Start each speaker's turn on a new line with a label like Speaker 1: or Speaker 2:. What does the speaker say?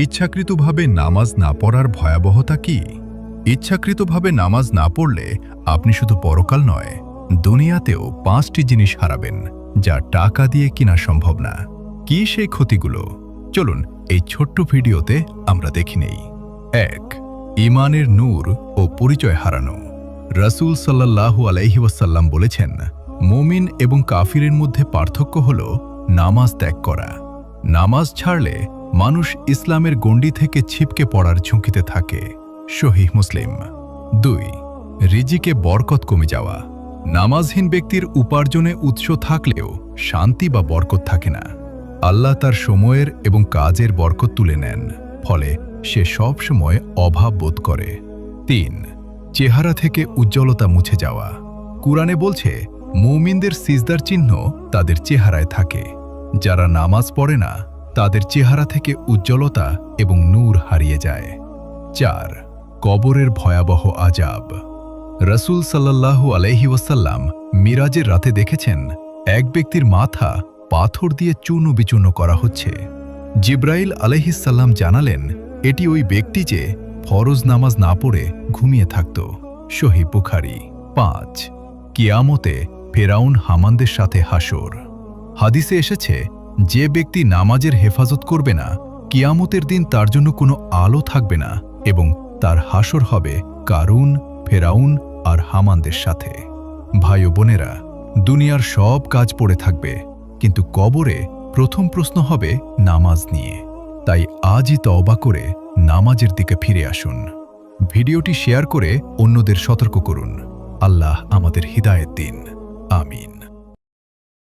Speaker 1: ইচ্ছাকৃতভাবে নামাজ না পড়ার ভয়াবহতা কি? ইচ্ছাকৃতভাবে নামাজ না পড়লে আপনি শুধু পরকাল নয়, দুনিয়াতেও 5টি জিনিস হারাবেন, যা টাকা দিয়ে কিনা সম্ভব না। কি সেই ক্ষতিগুলো? চলুন এই ছোট্ট ভিডিওতে আমরা দেখে নেই। 1. ঈমানের নূর ও পরিচয় হারানো। রাসূল সাল্লাল্লাহু আলাইহি ওয়াসাল্লাম বলেছেন, মুমিন এবং কাফিরের মধ্যে পার্থক্য হল নামাজ ত্যাগ করা। নামাজ ছাড়লে মানুষ ইসলামের গণ্ডি থেকে ছিটকে পড়ার ঝুঁকিতে থাকে। সহিহ মুসলিম। 2. রিজিকে বরকত কমে যাওয়া। নামাজহীন ব্যক্তির উপার্জনে উৎস থাকলেও শান্তি বা বরকত থাকে না। আল্লাহ তার সময়ের এবং কাজের বরকত তুলে নেন, ফলে সে সব সময় অভাব বোধ করে। 3. চেহারা থেকে উজ্জ্বলতা মুছে যাওয়া। কুরআনে বলছে, মুমিনদের সিজদার চিহ্ন তাদের চেহারায় থাকে। যারা নামাজ পড়ে না, তাদের চেহারা থেকে উজ্জ্বলতা এবং নূর হারিয়ে যায়। 4. কবরের ভয়াবহ আযাব। রাসূল সাল্লাল্লাহু আলাইহি ওয়াসাল্লাম মিরাজের রাতে দেখেছেন, এক ব্যক্তির মাথা পাথর দিয়ে চূর্ণ বিচূর্ণ করা হচ্ছে। জিব্রাইল আলাইহিস সালাম জানালেন, এটি ওই ব্যক্তি যে ফরজ নামাজ না পড়ে ঘুমিয়ে থাকত। সহিহ বুখারী। 5. কিয়ামতে ফেরাউন হামানদের সাথে হাসর। হাদিসে এসেছে, যে ব্যক্তি নামাজের হেফাজত করবে না, কিয়ামতের দিন তার জন্য কোনো আলো থাকবে না এবং তার হাসর হবে কারুন, ফেরাউন আর হামানদের সাথে। ভাই ও বোনেরা, দুনিয়ার সব কাজ পড়ে থাকবে, কিন্তু কবরে প্রথম প্রশ্ন হবে নামাজ নিয়ে। তাই আজই তওবা করে নামাজের দিকে ফিরে আসুন। ভিডিওটি শেয়ার করে অন্যদের সতর্ক করুন। আল্লাহ আমাদের হিদায়াত দিন। আমিন।